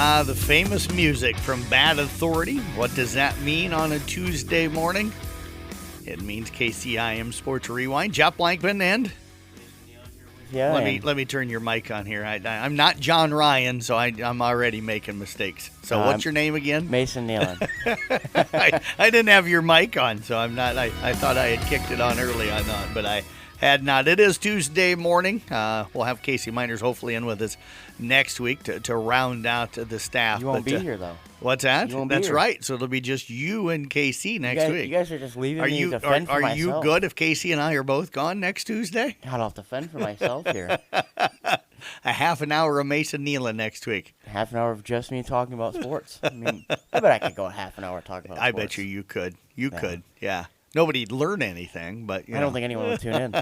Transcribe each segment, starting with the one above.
The famous music from Bad Authority. What does that mean on a Tuesday morning? It means KCIM Sports Rewind. Jeff Blankman and... Yeah. Let me turn your mic on here. I'm not John Ryan, so I'm already making mistakes. So what's your name again? Mason Nealon. I didn't have your mic on, so I'm not. I thought I had kicked it on early on, but I had not. It is Tuesday morning. We'll have Casey Miners hopefully in with us next week to round out the staff. You won't be here, though. What's that? You won't be That's here. right. So it'll be just you and KC next week. You guys are just leaving me to fend for Are myself. you good if Casey and I are both gone next Tuesday? God, I'll have to fend for myself here. A half an hour of Mason Nealon next week. Half an hour of just me talking about sports. I mean, I bet I could go a half an hour talking about sports. I bet you could. You could, yeah. Nobody'd learn anything, but I don't think anyone would tune in.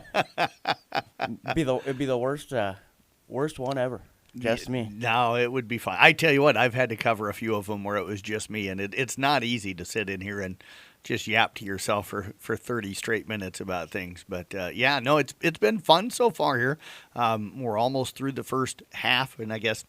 It'd be the worst one ever. Just me. No, it would be fine. I tell you what, I've had to cover a few of them where it was just me, and it's not easy to sit in here and just yap to yourself for 30 straight minutes about things. But, it's been fun so far here. We're almost through the first half, and I guess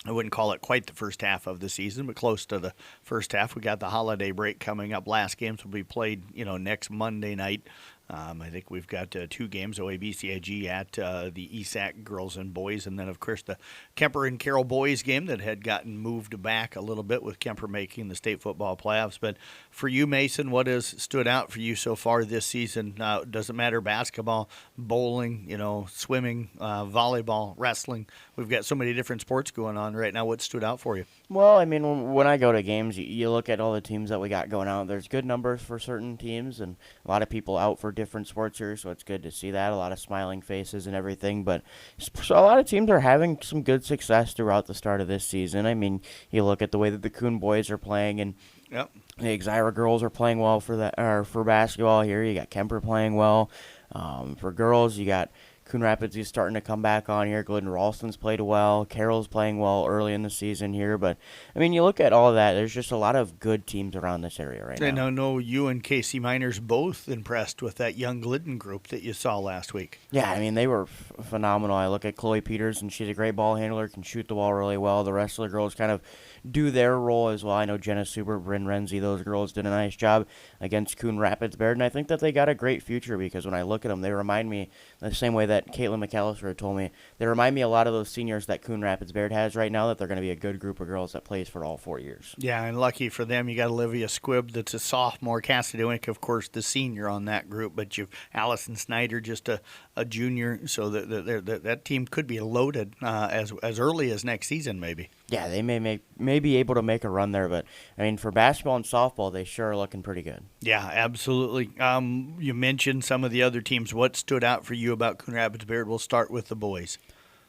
I wouldn't call it quite the first half of the season, but close to the first half. We got the holiday break coming up. Last games will be played, next Monday night. I think we've got 2 games, OABCIG at the ESAC girls and boys, and then, of course, the Kemper and Carroll boys game that had gotten moved back a little bit with Kemper making the state football playoffs. But for you, Mason, what has stood out for you so far this season? Doesn't matter, basketball, bowling, swimming, volleyball, wrestling. We've got so many different sports going on right now. What stood out for you? Well, I mean, when I go to games, you look at all the teams that we got going on. There's good numbers for certain teams, and a lot of people out for different sports here, so it's good to see that. A lot of smiling faces and everything. But so a lot of teams are having some good success throughout the start of this season. I mean, you look at the way that the Coon boys are playing, and Yep. the Exira girls are playing well for basketball here. You got Kemper playing well. For girls, you got Coon Rapids is starting to come back on here. Glidden Ralston's played well. Carroll's playing well early in the season here. But, I mean, you look at all of that, there's just a lot of good teams around this area right now. And I know you and Casey Miners both impressed with that young Glidden group that you saw last week. Yeah, I mean, they were phenomenal. I look at Chloe Peters, and she's a great ball handler, can shoot the ball really well. The rest of the girls kind of do their role as well. I know Jenna Super, Bryn Renzi, those girls did a nice job against Coon Rapids Baird, and I think that they got a great future because when I look at them, they remind me the same way that Caitlin McAllister had told me. They remind me a lot of those seniors that Coon Rapids Baird has right now, that they're going to be a good group of girls that plays for all 4 years. Yeah, and lucky for them, you got Olivia Squibb, that's a sophomore. Cassidy Wink, of course, the senior on that group, but you've Allison Snyder, just a junior, so that team could be loaded as early as next season, maybe. Yeah, they may be able to make a run there, but, I mean, for basketball and softball, they sure are looking pretty good. Yeah, absolutely. You mentioned some of the other teams. What stood out for you about Coon Rapids Baird? We'll start with the boys.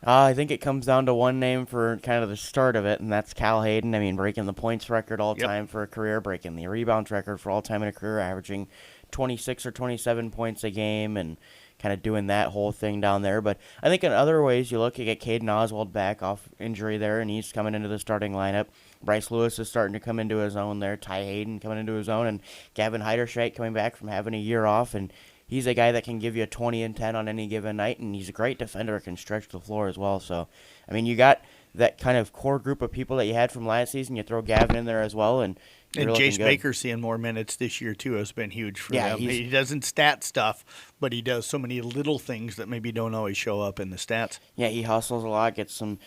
I think it comes down to one name for kind of the start of it, and that's Cal Hayden. I mean, breaking the points record all-time for a career, breaking the rebounds record for all-time in a career, averaging 26 or 27 points a game, and kind of doing that whole thing down there. But I think in other ways, you look, you get Caden Oswald back off injury there, and he's coming into the starting lineup. Bryce Lewis is starting to come into his own there. Ty Hayden coming into his own, and Gavin Heiderscheit coming back from having a year off, and he's a guy that can give you a 20 and 10 on any given night, and he's a great defender, can stretch the floor as well. So, I mean, you got that kind of core group of people that you had from last season. You throw Gavin in there as well, and Jace Baker seeing more minutes this year, too, has been huge for them. He doesn't stat stuff, but he does so many little things that maybe don't always show up in the stats. Yeah, he hustles a lot, gets some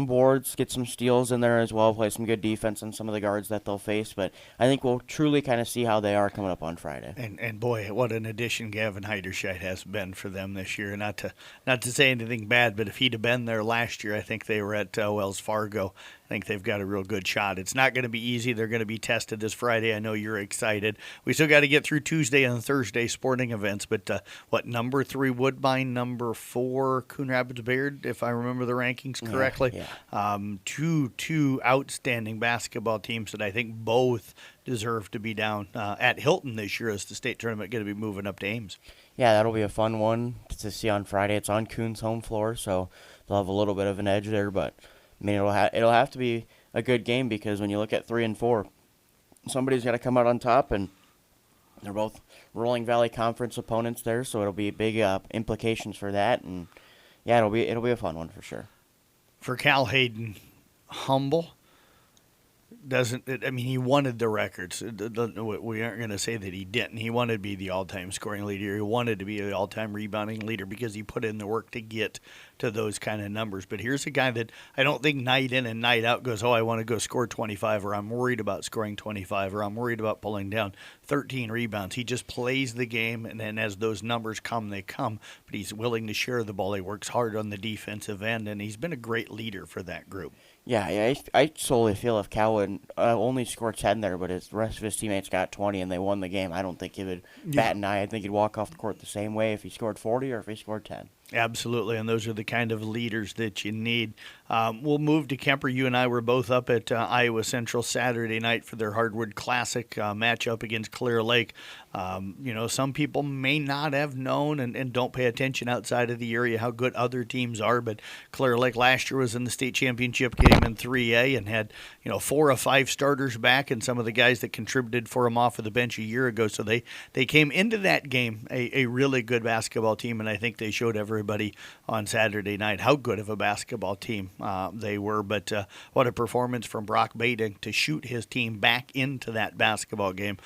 boards, gets some steals in there as well, play some good defense on some of the guards that they'll face. But I think we'll truly kind of see how they are coming up on Friday. And boy, what an addition Gavin Heiderscheit has been for them this year. Not to say anything bad, but if he'd have been there last year, I think they were at Wells Fargo. I think they've got a real good shot. It's not going to be easy. They're going to be tested this Friday. I know you're excited. We still got to get through Tuesday and Thursday sporting events, but number 3 Woodbine, number 4 Coon Rapids Baird, if I remember the rankings correctly. Yeah. Two outstanding basketball teams that I think both deserve to be down at Hilton this year as the state tournament going to be moving up to Ames. Yeah, that'll be a fun one to see on Friday. It's on Coon's home floor, so they'll have a little bit of an edge there, but I mean, it'll have to be a good game because when you look at 3 and 4, somebody's got to come out on top, and they're both Rolling Valley Conference opponents there, so it'll be big implications for that, and yeah, it'll be a fun one for sure. For Cal Hayden, humble, I mean, he wanted the records. We aren't going to say that he didn't. He wanted to be the all-time scoring leader. He wanted to be the all-time rebounding leader because he put in the work to get to those kind of numbers. But here's a guy that I don't think night in and night out goes, oh, I want to go score 25, or I'm worried about scoring 25, or I'm worried about pulling down 13 rebounds. He just plays the game, and then as those numbers come, they come. But he's willing to share the ball. He works hard on the defensive end, and he's been a great leader for that group. Yeah, I solely feel if Cal would only score 10 there, but the rest of his teammates got 20 and they won the game, I don't think he would bat an eye. I think he'd walk off the court the same way if he scored 40 or if he scored 10. Absolutely, and those are the kind of leaders that you need. We'll move to Kemper. You and I were both up at Iowa Central Saturday night for their Hardwood Classic matchup against Clear Lake. Some people may not have known and don't pay attention outside of the area how good other teams are, but Clear Lake last year was in the state championship game in 3A and had 4 of 5 starters back and some of the guys that contributed for them off of the bench a year ago. So they came into that game a really good basketball team, and I think they showed everybody on Saturday night how good of a basketball team they were. But what a performance from Brock Bading to shoot his team back into that basketball game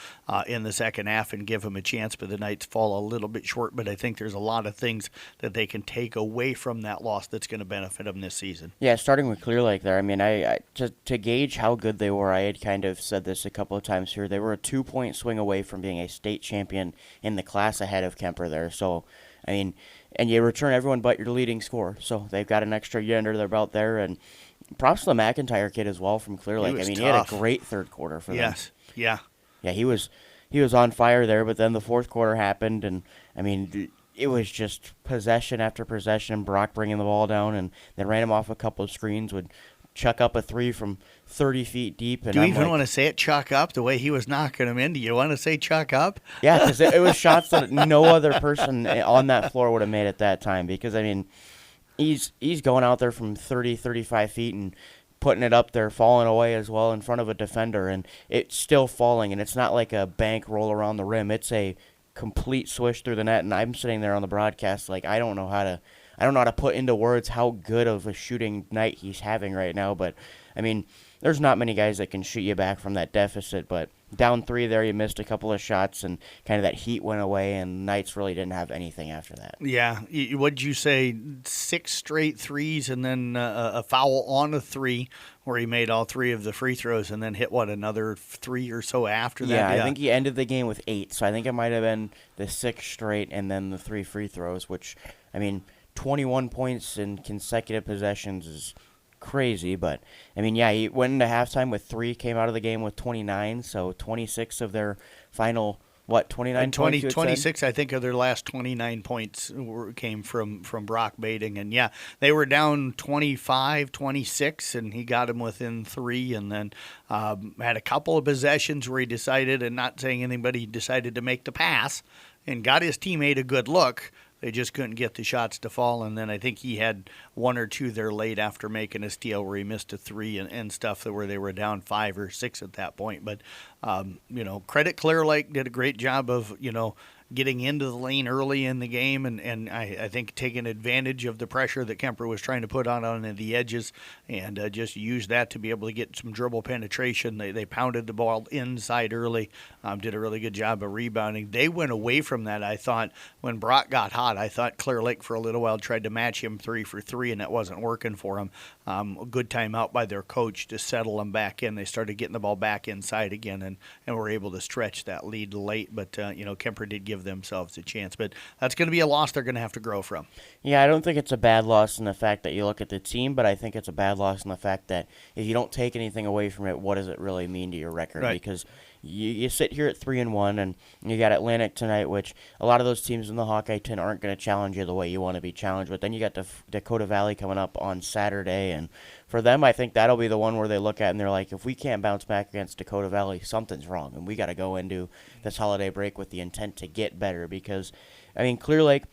in the second half and give him a chance. But the Knights fall a little bit short, but I think there's a lot of things that they can take away from that loss that's going to benefit them this season. Yeah, starting with Clear Lake there, I mean, to gauge how good they were, I had kind of said this a couple of times here. They were a 2-point swing away from being a state champion in the class ahead of Kemper there. So, I mean, and you return everyone but your leading scorer. So they've got an extra year under their belt there. And props to the McIntyre kid as well from Clear Lake. I mean, he had a great third quarter for them. Yes, yeah. Yeah, he was on fire there, but then the fourth quarter happened, and, I mean, it was just possession after possession, Brock bringing the ball down, and then ran him off a couple of screens, would chuck up a three from 30 feet deep. And do you even want to say it, chuck up, the way he was knocking them in? Do you want to say chuck up? Yeah, because it was shots that no other person on that floor would have made at that time. Because, I mean, he's going out there from 30, 35 feet and putting it up there, falling away as well in front of a defender, and it's still falling. And it's not like a bank roll around the rim. It's a complete swish through the net. And I'm sitting there on the broadcast like I don't know how to put into words how good of a shooting night he's having right now. But, I mean, there's not many guys that can shoot you back from that deficit. But down 3 there, you missed a couple of shots, and kind of that heat went away, and Knights really didn't have anything after that. Yeah. What'd you say, 6 straight threes and then a foul on a 3 where he made all 3 of the free throws and then hit, another 3 or so after that? Yeah, I think he ended the game with 8. So I think it might have been the 6 straight and then the 3 free throws, which, I mean, 21 points in consecutive possessions is crazy. But, I mean, yeah, he went into halftime with 3, came out of the game with 29, so 26 of their final, 29 points? 26, I think, of their last 29 points came from Brock Bading. And, yeah, they were down 25, 26, and he got them within 3, and then had a couple of possessions where he decided, and not saying anything, but he decided to make the pass and got his teammate a good look. They just couldn't get the shots to fall, and then I think he had 1 or 2 there late after making a steal where he missed a 3 and stuff where they were down 5 or 6 at that point. But, credit Clear Lake, did a great job of, getting into the lane early in the game and I think taking advantage of the pressure that Kemper was trying to put on the edges and just used that to be able to get some dribble penetration. They pounded the ball inside early, did a really good job of rebounding. They went away from that, I thought, when Brock got hot. I thought Clear Lake for a little while tried to match him 3 for 3, and that wasn't working for him. A good timeout by their coach to settle them back in. They started getting the ball back inside again and were able to stretch that lead late. But, Kemper did give themselves a chance. But that's going to be a loss they're going to have to grow from. Yeah, I don't think it's a bad loss in the fact that you look at the team, but I think it's a bad loss in the fact that if you don't take anything away from it, what does it really mean to your record? Right. Because you sit here at 3-1, and you got Atlantic tonight, which a lot of those teams in the Hawkeye 10 aren't going to challenge you the way you want to be challenged. But then you got Dakota Valley coming up on Saturday, and for them, I think that'll be the one where they look at and they're like, if we can't bounce back against Dakota Valley, something's wrong, and we got to go into this holiday break with the intent to get better. Because, I mean, Clear Lake,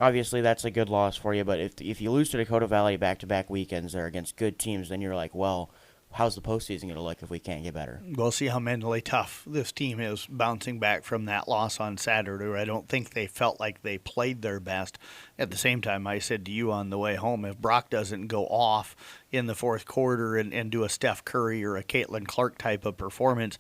obviously that's a good loss for you, but if you lose to Dakota Valley back-to-back weekends there against good teams, then you're like, well, how's the postseason going to look if we can't get better? We'll see how mentally tough this team is bouncing back from that loss on Saturday. I don't think they felt like they played their best. At the same time, I said to you on the way home, if Brock doesn't go off in the fourth quarter and do a Steph Curry or a Caitlin Clark type of performance,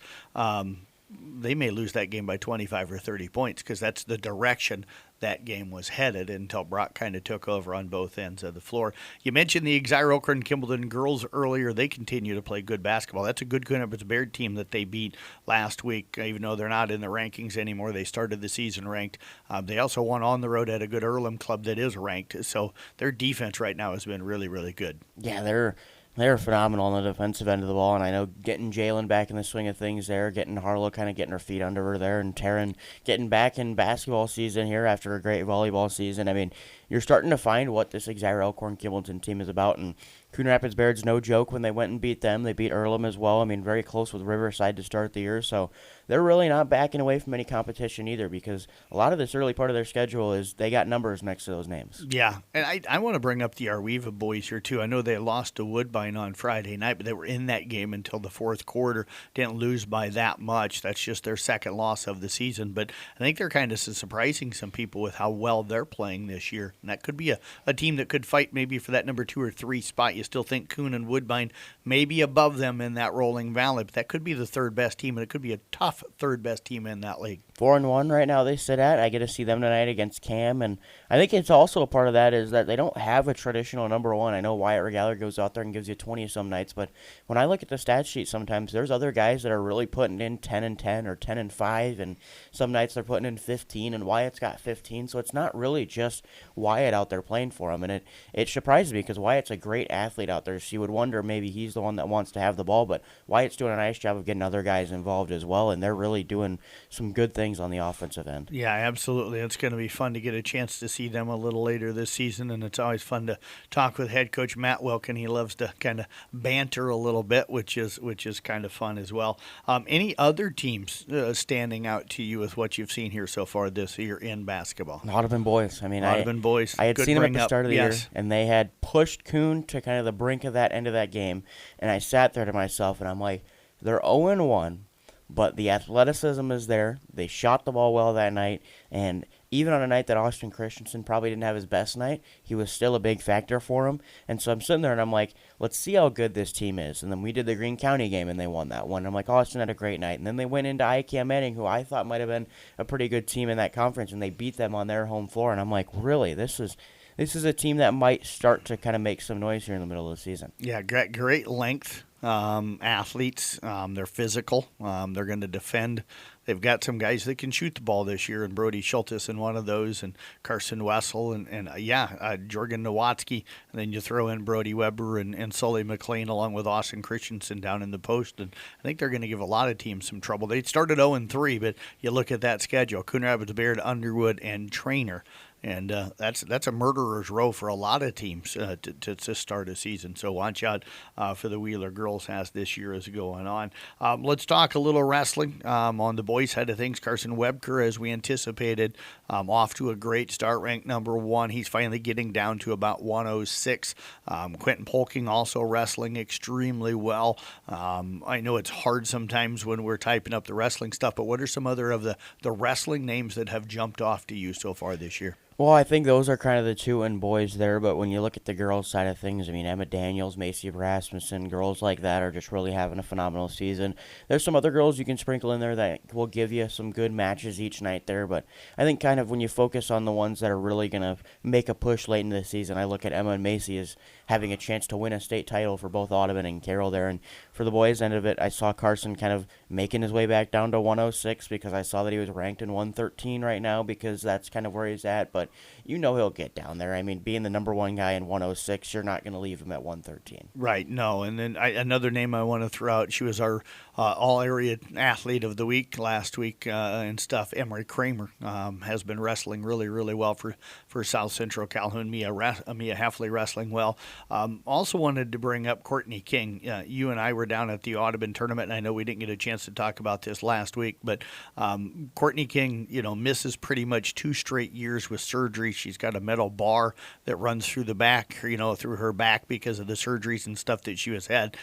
they may lose that game by 25 or 30 points because that's the direction that game was headed until Brock kind of took over on both ends of the floor. You mentioned the Exire-Oakland-Kimballton girls earlier. They continue to play good basketball. That's a good Coon Rapids Bayard team that they beat last week, even though they're not in the rankings anymore. They started the season ranked. They also won on the road at a good Earlham club that is ranked. So their defense right now has been really, really good. Yeah, they're phenomenal on the defensive end of the ball, and I know getting Jalen back in the swing of things there, getting Harlow kind of getting her feet under her there, and Taryn getting back in basketball season here after a great volleyball season. I mean, you're starting to find what this Exire-Elkhorn-Kimballton team is about, and Coon Rapids Bayard's no joke when they went and beat them. They beat Earlham as well. I mean, very close with Riverside to start the year, so they're really not backing away from any competition either because a lot of this early part of their schedule is they got numbers next to those names. Yeah, and I want to bring up the Arweva boys here too. I know they lost to Woodbine on Friday night, but they were in that game until the fourth quarter. Didn't lose by that much. That's just their second loss of the season, but I think they're kind of surprising some people with how well they're playing this year. And that could be a team that could fight maybe for that number 2 or 3 spot. You still think Coon and Woodbine may be above them in that Rolling Valley, but that could be the third best team, and it could be a tough third best team in that league. 4-1 right now they sit at. I get to see them tonight against Cam, and I think it's also a part of that is that they don't have a traditional number one. I know Wyatt Regaler goes out there and gives you 20 some nights, but when I look at the stat sheet sometimes, there's other guys that are really putting in 10-10 or 10-5, and some nights they're putting in 15, and Wyatt's got 15, so it's not really just Wyatt out there playing for him, and it surprises me because Wyatt's a great athlete out there, so you would wonder maybe he's the one that wants to have the ball, but Wyatt's doing a nice job of getting other guys involved as well, and they're really doing some good things on the offensive end. Yeah, absolutely. It's going to be fun to get a chance to see them a little later this season, and it's always fun to talk with head coach Matt Wilkin. He loves to kind of banter a little bit, which is kind of fun as well. Any other teams standing out to you with what you've seen here so far this year in basketball? Audubon boys. I mean, Audubon boys. I had Good seen them at bring the up. start of the Yes. year, and they had pushed Coon to kind of the brink of that end of that game, and I sat there to myself, and I'm like, they're 0-1. But the athleticism is there. They shot the ball well that night. And even on a night that Austin Christensen probably didn't have his best night, he was still a big factor for him. And so I'm sitting there and I'm like, let's see how good this team is. And then we did the Greene County game and they won that one. I'm like, Austin had a great night. And then they went into ICAM Manning, who I thought might have been a pretty good team in that conference, and they beat them on their home floor. And I'm like, really, this is a team that might start to kind of make some noise here in the middle of the season. Yeah, great length athletes. They're physical. They're going to defend. They've got some guys that can shoot the ball this year, and Brody Schultes in one of those, and Carson Wessel, and Jorgen Nowatzki. And then you throw in Brody Weber and Sully McLean along with Austin Christensen down in the post. And I think they're going to give a lot of teams some trouble. They started 0-3, but you look at that schedule: Coon Rapids, Bayard, Underwood, and Trainer. And that's a murderer's row for a lot of teams to start a season. So watch out for the Wheeler girls as this year is going on. Let's talk a little wrestling on the boys' side of things. Carson Webker, as we anticipated, off to a great start, ranked number 1. He's finally getting down to about 106. Quentin Polking also wrestling extremely well. I know it's hard sometimes when we're typing up the wrestling stuff, but what are some other of the wrestling names that have jumped off to you so far this year? Well, I think those are kind of the two in boys there, but when you look at the girls' side of things, I mean, Emma Daniels, Macy Rasmussen, girls like that are just really having a phenomenal season. There's some other girls you can sprinkle in there that will give you some good matches each night there, but I think kind of when you focus on the ones that are really going to make a push late in the season, I look at Emma and Macy as having a chance to win a state title for both Audubon and Carroll there, and for the boys' end of it, I saw Carson kind of making his way back down to 106 because I saw that he was ranked in 113 right now because that's kind of where he's at, but you know he'll get down there. I mean, being the number 1 guy in 106, you're not going to leave him at 113. Right, no. And then another name I want to throw out, she was our all-area athlete of the week last week and stuff. Emery Kramer has been wrestling really, really well for South Central Calhoun. Mia Heffley wrestling well. Also wanted to bring up Courtney King. You and I were down at the Audubon tournament, and I know we didn't get a chance to talk about this last week, but Courtney King, misses pretty much 2 straight years with surgery. She's got a metal bar that runs through the back, through her back because of the surgeries and stuff that she has had.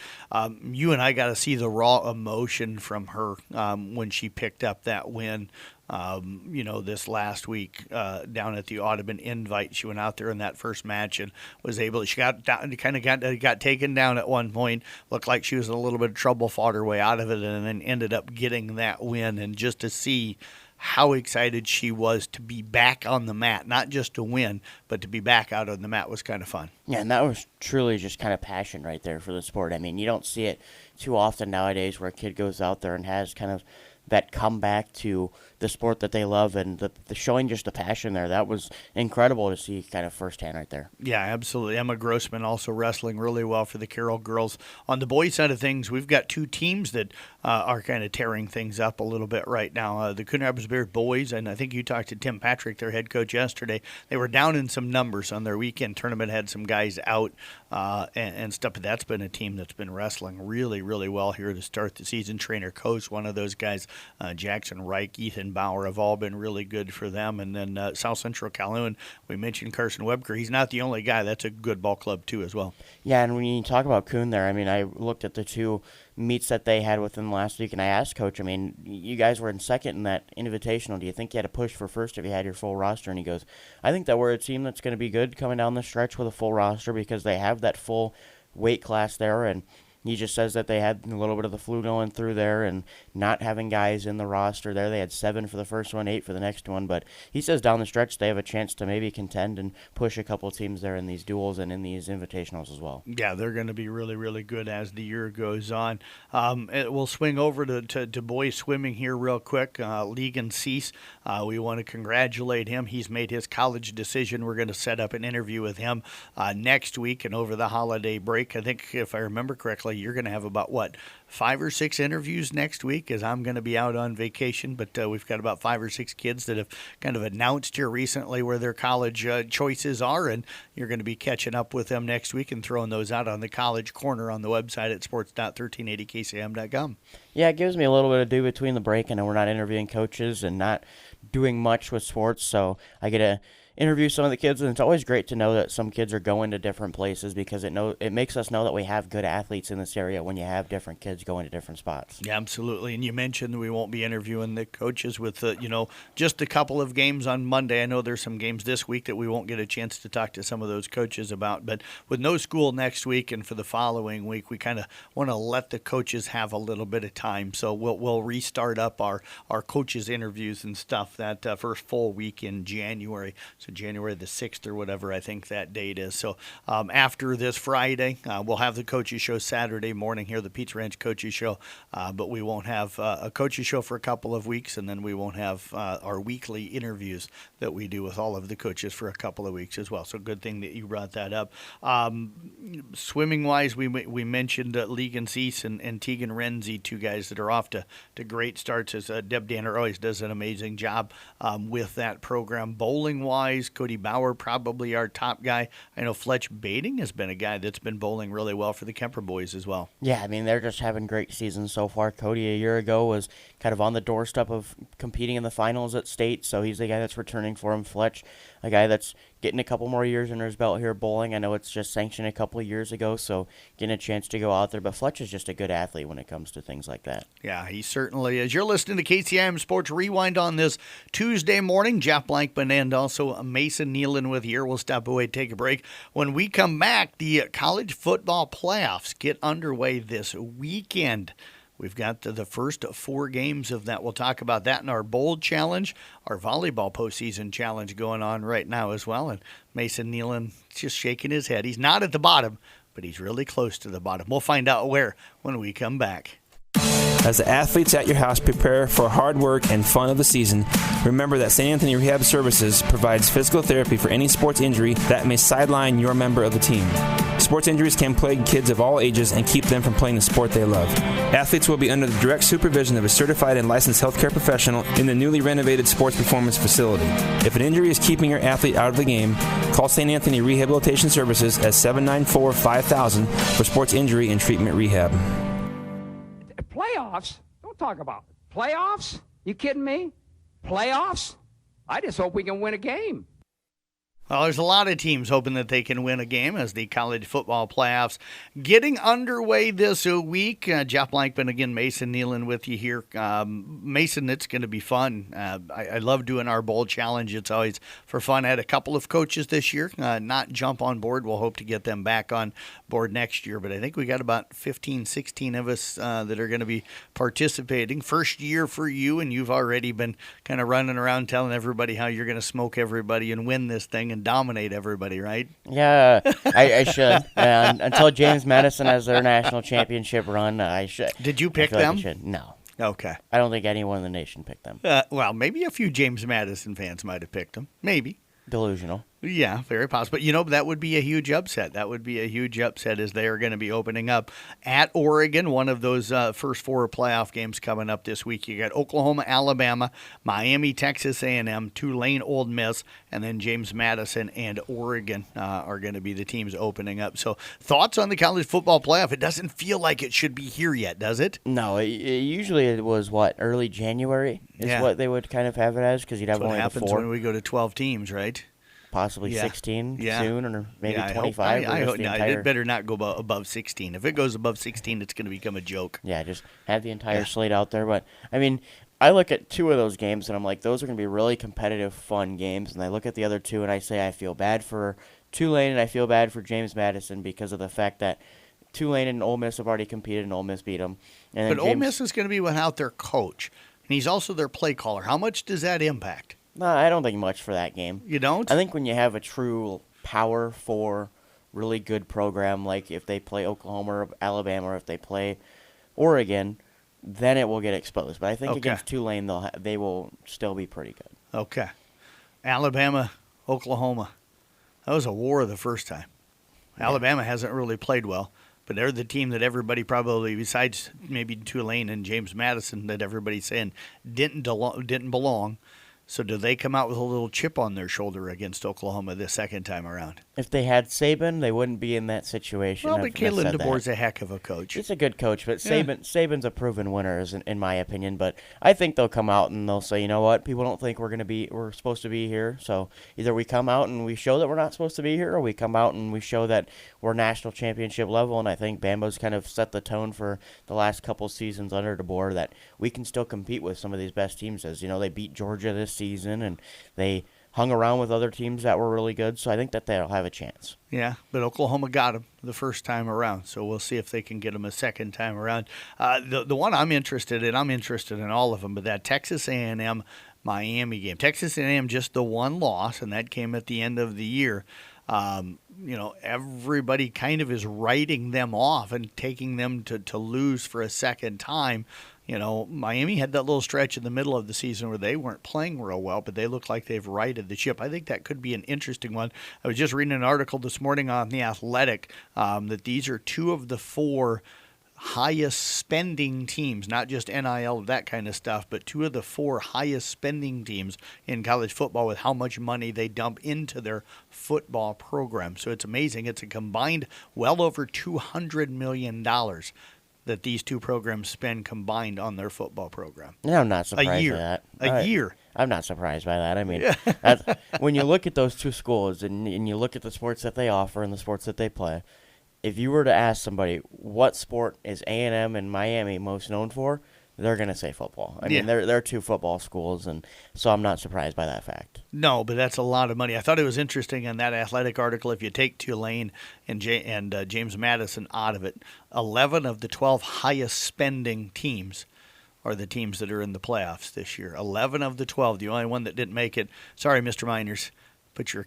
You and I got to see the raw emotion from her when she picked up that win. This last week down at the Audubon Invite, she went out there in that first match and was able. She got taken down at one point. Looked like she was in a little bit of trouble, fought her way out of it, and then ended up getting that win. And just to see how excited she was to be back on the mat, not just to win, but to be back out on the mat was kind of fun. Yeah, and that was truly just kind of passion right there for the sport. I mean, you don't see it too often nowadays where a kid goes out there and has kind of that comeback to the sport that they love, and the showing just the passion there. That was incredible to see kind of firsthand right there. Yeah, absolutely. Emma Grossman also wrestling really well for the Carroll girls. On the boys' side of things, we've got 2 teams that are kind of tearing things up a little bit right now. The Coon Rapids Bears boys, and I think you talked to Tim Patrick, their head coach, yesterday. They were down in some numbers on their weekend tournament, had some guys out and stuff, but that's been a team that's been wrestling really, really well here to start the season. Trainer Coach, one of those guys, Jackson Reich, Ethan Bauer have all been really good for them. And then South Central Calhoun, we mentioned Carson Webker. He's not the only guy. That's a good ball club, too, as well. Yeah, and when you talk about Coon there, I mean, I looked at the 2 meets that they had within the last week, and I asked Coach, I mean, you guys were in second in that invitational. Do you think you had to push for first if you had your full roster? And he goes, I think that we're a team that's going to be good coming down the stretch with a full roster because they have that full weight class there, and he just says that they had a little bit of the flu going through there and not having guys in the roster there. They had 7 for the first one, 8 for the next one. But he says down the stretch they have a chance to maybe contend and push a couple of teams there in these duels and in these invitationals as well. Yeah, they're going to be really, really good as the year goes on. We'll swing over to boys swimming here real quick. Legan Cease, we want to congratulate him. He's made his college decision. We're going to set up an interview with him next week and over the holiday break. I think, if I remember correctly, you're going to have about, 5 or 6 interviews next week, as I'm going to be out on vacation. But we've got about 5 or 6 kids that have kind of announced here recently where their college choices are, and you're going to be catching up with them next week and throwing those out on the College Corner on the website at sports.1380kcim.com. Yeah, it gives me a little bit to do between the break, and we're not interviewing coaches and not doing much with sports, so I get to interview some of the kids, and it's always great to know that some kids are going to different places because it makes us know that we have good athletes in this area when you have different kids going to different spots. Yeah, absolutely. And you mentioned we won't be interviewing the coaches with just a couple of games on Monday. I know there's some games this week that we won't get a chance to talk to some of those coaches about, but with no school next week and for the following week, we kind of want to let the coaches have a little bit of time. So we'll restart up our coaches interviews and stuff that first full week in January. So January the 6th or whatever I think that date is. So after this Friday, we'll have the coaches show Saturday morning here, the Pizza Ranch coaches show, but we won't have a coaches show for a couple of weeks, and then we won't have our weekly interviews that we do with all of the coaches for a couple of weeks as well. So good thing that you brought that up. Swimming-wise, we mentioned Legan Cease and Tegan Renzi, 2 guys that are off to great starts, as Deb Danner always does an amazing job with that program. Bowling-wise, Cody Bauer, probably our top guy. I know Fletch Bading has been a guy that's been bowling really well for the Kemper boys as well. Yeah, I mean, they're just having great seasons so far. Cody a year ago was kind of on the doorstep of competing in the finals at state, so he's the guy that's returning for him. Fletch, a guy that's getting a couple more years under his belt here bowling. I know it's just sanctioned a couple of years ago, so getting a chance to go out there. But Fletch is just a good athlete when it comes to things like that. Yeah, he certainly is. You're listening to KCIM Sports Rewind on this Tuesday morning. Jeff Blankman and also Mason Nealon with you. We'll step away, take a break. When we come back, the college football playoffs get underway this weekend. We've got the first 4 games of that. We'll talk about that in our bowl challenge, our volleyball postseason challenge going on right now as well. And Mason Nealon just shaking his head. He's not at the bottom, but he's really close to the bottom. We'll find out where when we come back. As the athletes at your house prepare for hard work and fun of the season, remember that St. Anthony Rehab Services provides physical therapy for any sports injury that may sideline your member of the team. Sports injuries can plague kids of all ages and keep them from playing the sport they love. Athletes will be under the direct supervision of a certified and licensed healthcare professional in the newly renovated Sports Performance Facility. If an injury is keeping your athlete out of the game, call St. Anthony Rehabilitation Services at 794-5000 for sports injury and treatment rehab. Playoffs? Don't talk about it. Playoffs? You kidding me? Playoffs? I just hope we can win a game. Well, there's a lot of teams hoping that they can win a game as the college football playoffs getting underway this week. Jeff Blankman, again, Mason Nealon with you here. Mason, it's going to be fun. I love doing our bowl challenge. It's always for fun. I had a couple of coaches this year not jump on board. We'll hope to get them back on board next year. But I think we got about 15, 16 of us that are going to be participating. First year for you, and you've already been kind of running around telling everybody how you're going to smoke everybody and win this thing and dominate everybody, right? Yeah, I should. Until James Madison has their national championship run, I should. Did you pick them? No. Okay. I don't think anyone in the nation picked them. Well, maybe a few James Madison fans might have picked them. Maybe. Delusional. Yeah, very possible. But, that would be a huge upset. That would be a huge upset as they are going to be opening up at Oregon, one of those first four playoff games coming up this week. You got Oklahoma, Alabama, Miami, Texas A&M, Tulane, Ole Miss, and then James Madison and Oregon are going to be the teams opening up. So thoughts on the college football playoff? It doesn't feel like it should be here yet, does it? No, usually it was, early January is what they would kind of have it as because you'd have That's only what happens four. when we go to 12 teams, right? Possibly 16 soon, or maybe I 25. I hope it better not go above 16. If it goes above 16, it's going to become a joke. Yeah, just have the entire slate out there. But, I look at two of those games, and I'm like, those are going to be really competitive, fun games. And I look at the other two, and I say I feel bad for Tulane, and I feel bad for James Madison because of the fact that Tulane and Ole Miss have already competed, and Ole Miss beat them. But Ole Miss is going to be without their coach, and he's also their play caller. How much does that impact? No, I don't think much for that game. You don't? I think when you have a true Power 4 really good program, like if they play Oklahoma or Alabama or if they play Oregon, then it will get exposed. But I think against Tulane, they will still be pretty good. Okay. Alabama, Oklahoma. That was a war the first time. Yeah. Alabama hasn't really played well, but they're the team that everybody probably, besides maybe Tulane and James Madison, that everybody's saying didn't belong. So do they come out with a little chip on their shoulder against Oklahoma the second time around? If they had Saban, they wouldn't be in that situation. Well, but Kalen DeBoer's a heck of a coach. He's a good coach, but Saban's a proven winner, in my opinion. But I think they'll come out and they'll say, you know what, people don't think we're supposed to be here. So either we come out and we show that we're not supposed to be here, or we come out and we show that we're national championship level. And I think Bambo's kind of set the tone for the last couple seasons under DeBoer that we can still compete with some of these best teams. As they beat Georgia this season, and they hung around with other teams that were really good, so I think that they'll have a chance. Yeah, but Oklahoma got them the first time around, so we'll see if they can get them a second time around. The one I'm interested in all of them, but that Texas A&M Miami game. Texas A&M just the one loss, and that came at the end of the year. Everybody kind of is writing them off and taking them to lose for a second time. Miami had that little stretch in the middle of the season where they weren't playing real well, but they look like they've righted the ship. I think that could be an interesting one. I was just reading an article this morning on The Athletic that these are two of the four highest spending teams, not just NIL, that kind of stuff, but two of the four highest spending teams in college football with how much money they dump into their football program. So it's amazing. It's a combined well over $200 million that these two programs spend combined on their football program. Yeah, I'm not surprised by that. A year. I'm not surprised by that. When you look at those two schools and you look at the sports that they offer and the sports that they play, if you were to ask somebody what sport is A&M and Miami most known for, they're going to say football. I mean, they're two football schools, and so I'm not surprised by that fact. No, but that's a lot of money. I thought it was interesting in that Athletic article, if you take Tulane and James Madison out of it, 11 of the 12 highest spending teams are the teams that are in the playoffs this year. 11 of the 12. The only one that didn't make it, sorry, Mr. Miners, but your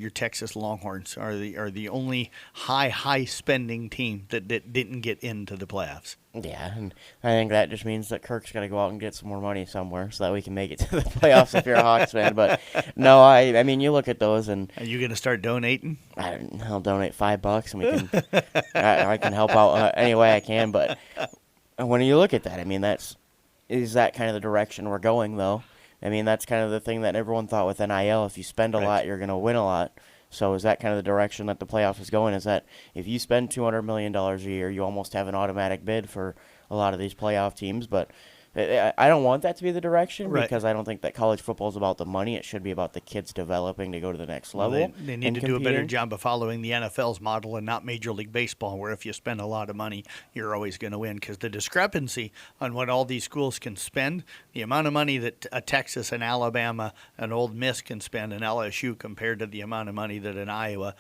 Texas Longhorns are the only high spending team that didn't get into the playoffs. Yeah, and I think that just means that Kirk's got to go out and get some more money somewhere so that we can make it to the playoffs if you're a Hawks fan. But no, I mean, you look at those and are you going to start donating? I'll donate $5 and we can I can help out any way I can. But when you look at that, I mean, is that kind of the direction we're going though? I mean, that's kind of the thing that everyone thought with NIL. If you spend a lot, you're going to win a lot. So is that kind of the direction that the playoff is going? Is that if you spend $200 million a year, you almost have an automatic bid for a lot of these playoff teams? But I don't want that to be the direction because I don't think that college football is about the money. It should be about the kids developing to go to the next level. They need to do a better job of following the NFL's model and not Major League Baseball, where if you spend a lot of money, you're always going to win. Because the discrepancy on what all these schools can spend, the amount of money that a Texas and Alabama and Ole Miss can spend and LSU compared to the amount of money that an Iowa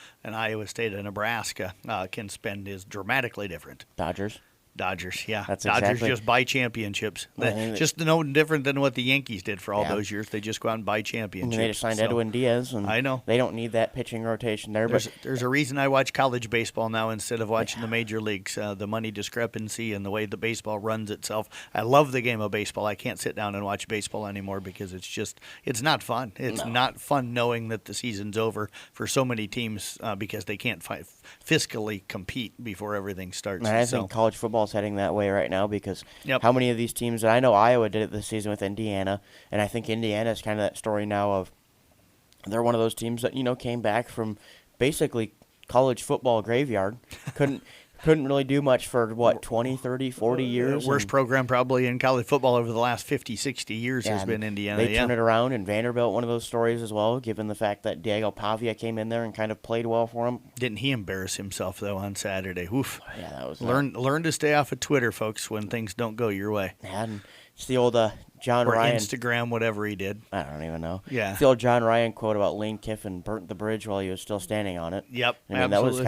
State and Nebraska can spend is dramatically different. Dodgers, yeah. Dodgers just buy championships. Just no different than what the Yankees did for all those years. They just go out and buy championships. And they just signed Edwin Diaz. And I know. They don't need that pitching rotation there. There's a reason I watch college baseball now instead of watching the major leagues. The money discrepancy and the way the baseball runs itself. I love the game of baseball. I can't sit down and watch baseball anymore because it's not fun. It's not fun knowing that the season's over for so many teams because they can't fiscally compete before everything starts. And I think college football is heading that way right now because how many of these teams, and I know Iowa did it this season with Indiana, and I think Indiana is kind of that story now of they're one of those teams that, came back from basically college football graveyard, couldn't really do much for, 20, 30, 40 years. Worst program probably in college football over the last 50, 60 years has been Indiana. They turned it around, and Vanderbilt, one of those stories as well, given the fact that Diego Pavia came in there and kind of played well for him. Didn't he embarrass himself, though, on Saturday? Oof. Yeah, that was Learn to stay off of Twitter, folks, when things don't go your way. Yeah, and it's the old John or Ryan. Instagram, whatever he did. I don't even know. Yeah. It's the old John Ryan quote about Lane Kiffin burnt the bridge while he was still standing on it. Yep, I mean, absolutely.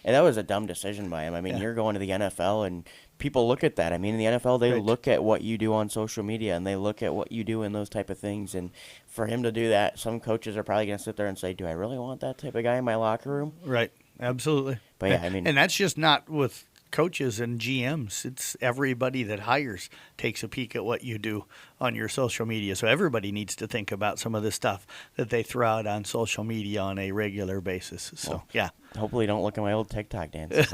that was a dumb decision by him. I mean, you're going to the NFL, and people look at that. I mean, in the NFL, they look at what you do on social media, and they look at what you do in those type of things. And for him to do that, some coaches are probably going to sit there and say, do I really want that type of guy in my locker room? Right, absolutely. But yeah, I mean. And that's just not with coaches and GMs. It's everybody that hires takes a peek at what you do on your social media. So everybody needs to think about some of the stuff that they throw out on social media on a regular basis. So, yeah. Hopefully don't look at my old TikTok dances.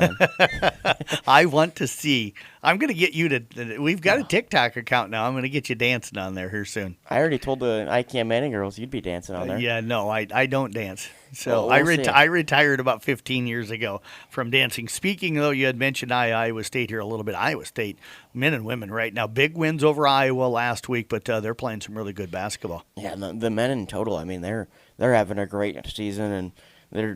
I want to see. I'm going to get you to. We've got a TikTok account now. I'm going to get you dancing on there here soon. I already told the ICAM Manning girls you'd be dancing on there. Yeah, no, I don't dance. So well, I retired about 15 years ago from dancing. Speaking, though, you had mentioned Iowa State here a little bit. Iowa State, men and women right now, big wins over Iowa last week, but they're playing some really good basketball. Yeah, the men in total, I mean, they're having a great season, and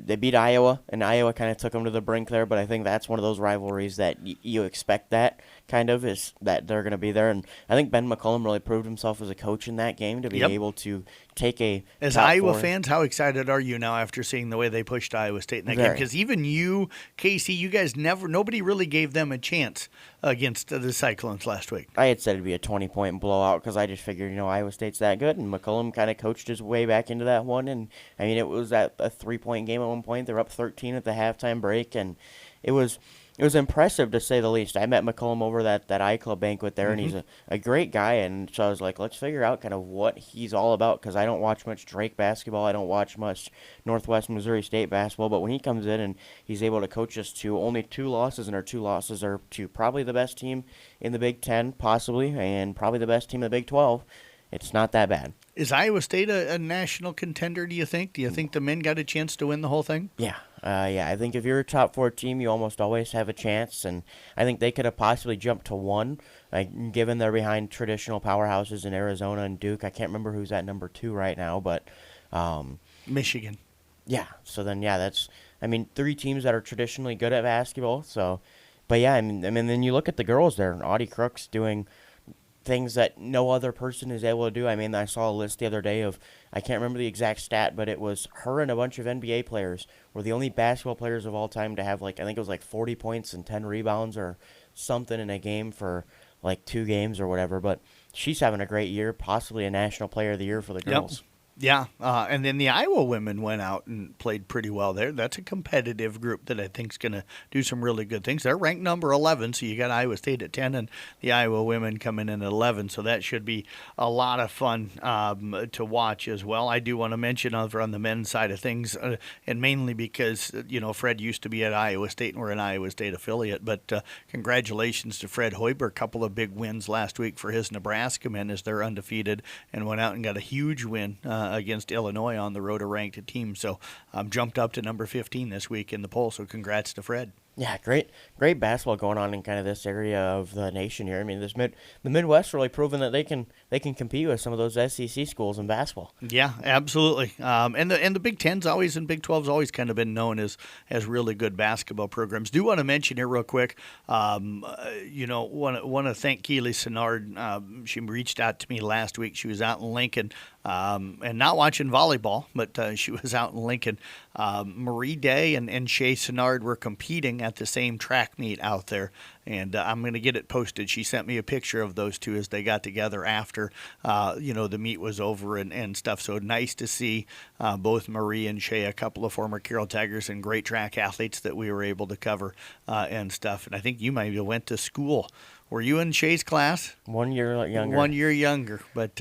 they beat Iowa, and Iowa kind of took them to the brink there, but I think that's one of those rivalries that you expect that kind of is that they're going to be there. And I think Ben McCollum really proved himself as a coach in that game to be able to take a As Iowa fans, how excited are you now after seeing the way they pushed Iowa State in that game? Because even you, Casey, you guys nobody really gave them a chance against the Cyclones last week. I had said it'd be a 20-point blowout because I just figured, Iowa State's that good, and McCollum kind of coached his way back into that one. And, I mean, it was at a 3-point game at one point. They were up 13 at the halftime break, and it was impressive to say the least. I met McCollum over that iClub banquet there, and he's a great guy. And so I was like, let's figure out kind of what he's all about because I don't watch much Drake basketball. I don't watch much Northwest Missouri State basketball. But when he comes in and he's able to coach us to only 2 losses, and our 2 losses are to probably the best team in the Big Ten, possibly, and probably the best team in the Big 12, it's not that bad. Is Iowa State a national contender, do you think? Do you think the men got a chance to win the whole thing? Yeah. I think if you're a top 4 team, you almost always have a chance, and I think they could have possibly jumped to 1, given they're behind traditional powerhouses in Arizona and Duke. I can't remember who's at number 2 right now, but Michigan. Yeah, so then, that's 3 teams that are traditionally good at basketball. So, but yeah, then you look at the girls there, and Audie Crook's doing things that no other person is able to do. I saw a list the other day of, I can't remember the exact stat, but it was her and a bunch of NBA players were the only basketball players of all time to have, I think it was 40 points and 10 rebounds or something in a game for 2 games or whatever. But she's having a great year, possibly a National Player of the Year for the girls. Yeah, and then the Iowa women went out and played pretty well there. That's a competitive group that I think is going to do some really good things. They're ranked number 11, so you got Iowa State at 10 and the Iowa women coming in at 11, so that should be a lot of fun to watch as well. I do want to mention over on the men's side of things, and mainly because, Fred used to be at Iowa State and we're an Iowa State affiliate, but congratulations to Fred Hoiber. A couple of big wins last week for his Nebraska men as they're undefeated and went out and got a huge win against Illinois on the road, a ranked team. So jumped up to number 15 this week in the poll. So congrats to Fred. Yeah, great basketball going on in kind of this area of the nation here. I mean, the Midwest really proven that they can compete with some of those SEC schools in basketball. Yeah, absolutely. And the Big Ten's always and Big 12's always kind of been known as really good basketball programs. Do want to mention here real quick. Want to thank Keely Sennard. She reached out to me last week. She was out in Lincoln. And not watching volleyball, but she was out in Lincoln. Marie Day and Shay Sennard were competing at the same track meet out there, and I'm going to get it posted. She sent me a picture of those two as they got together after, the meet was over and stuff. So nice to see both Marie and Shay, a couple of former Carroll Tigers and great track athletes that we were able to cover and stuff. And I think you maybe went to school. Were you in Shay's class? 1 year younger. 1 year younger. But,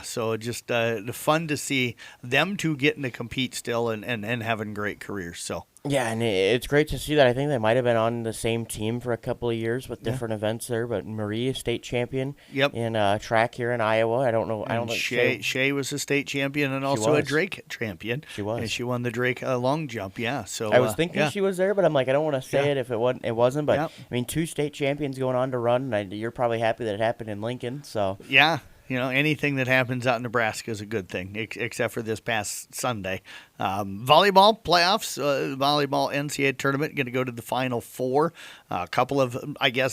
so just fun to see them two getting to compete still and having great careers. So. Yeah, and it's great to see that. I think they might have been on the same team for a couple of years with different events there. But Marie is state champion in track here in Iowa. I don't know. Shay was a state champion and also a Drake champion. She was. And she won the Drake long jump. Yeah. So I was thinking she was there, but I'm like, I don't want to say it if it wasn't. It wasn't. But Yep. I mean, 2 state champions going on to run. And you're probably happy that it happened in Lincoln. So yeah. Anything that happens out in Nebraska is a good thing, except for this past Sunday. Volleyball playoffs, volleyball NCAA tournament, going to go to the Final Four. A couple of,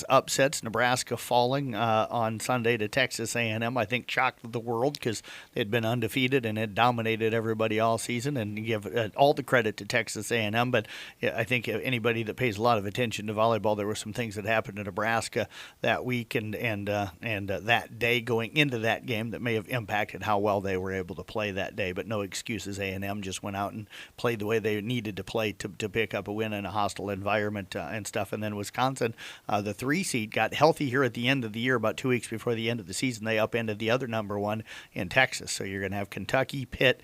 upsets. Nebraska falling on Sunday to Texas A&M. I think shocked the world because they'd been undefeated and had dominated everybody all season. And give all the credit to Texas A&M. But I think anybody that pays a lot of attention to volleyball, there were some things that happened in Nebraska that week and that day going into that game that may have impacted how well they were able to play that day. But no excuses. A&M just went out and played the way they needed to play to pick up a win in a hostile environment and stuff. And then Wisconsin, the 3 seed, got healthy here at the end of the year, about 2 weeks before the end of the season. They upended the other number 1 in Texas. So you're going to have Kentucky, Pitt,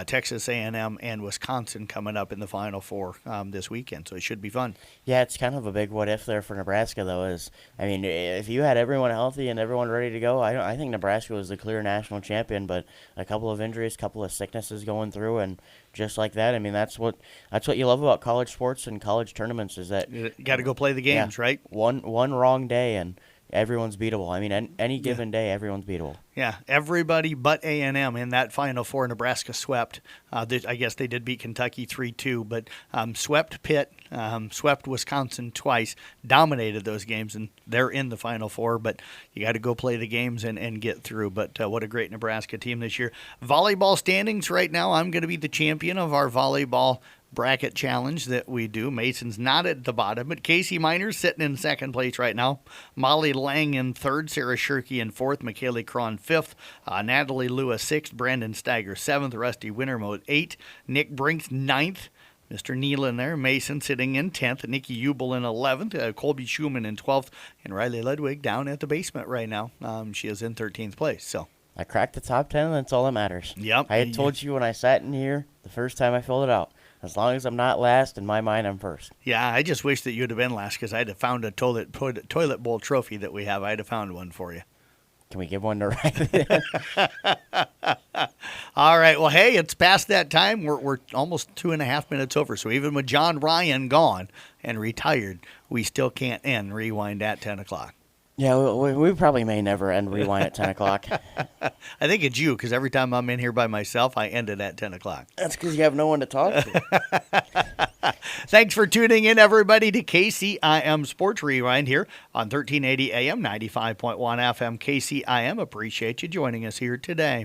Texas A&M, and Wisconsin coming up in the Final Four this weekend. So it should be fun. Yeah, it's kind of a big what if there for Nebraska, though. If you had everyone healthy and everyone ready to go, I think Nebraska was the clear national champion. But a couple of injuries, couple of sicknesses going through, and just like that, that's what you love about college sports and college tournaments is that you got to go play the games, right? One wrong day and everyone's beatable. Any given day, everyone's beatable. Yeah, everybody but A&M in that Final Four. Nebraska swept. I guess they did beat Kentucky 3-2, but swept Pitt, swept Wisconsin twice, dominated those games, and they're in the Final Four. But you got to go play the games and get through. But what a great Nebraska team this year. Volleyball standings right now, I'm going to be the champion of our volleyball bracket challenge that we do. Mason's not at the bottom, but Casey Miner's sitting in second place right now. Molly Lang in third, Sarah Shirkey in fourth, McKaylee Cron fifth, Natalie Lewis sixth, Brandon Steiger seventh, Rusty Wintermode eighth, Nick Brinks ninth, Mr. Neal in there, Mason sitting in 10th, Nikki Ubel in 11th, Colby Schumann in 12th, and Riley Ludwig down at the basement right now. She is in 13th place. So I cracked the top 10, and that's all that matters. Yep. I had told you when I sat in here the first time I filled it out. As long as I'm not last, in my mind, I'm first. Yeah, I just wish that you'd have been last because I'd have found a toilet bowl trophy that we have. I'd have found one for you. Can we give one to Riley? All right. Well, hey, it's past that time. We're almost 2.5 minutes over. So even with John Ryan gone and retired, we still can't end Rewind at 10 o'clock. Yeah, we probably may never end Rewind at 10 o'clock. I think it's you, because every time I'm in here by myself, I end it at 10 o'clock. That's because you have no one to talk to. Thanks for tuning in, everybody, to KCIM Sports Rewind here on 1380 AM, 95.1 FM KCIM. Appreciate you joining us here today.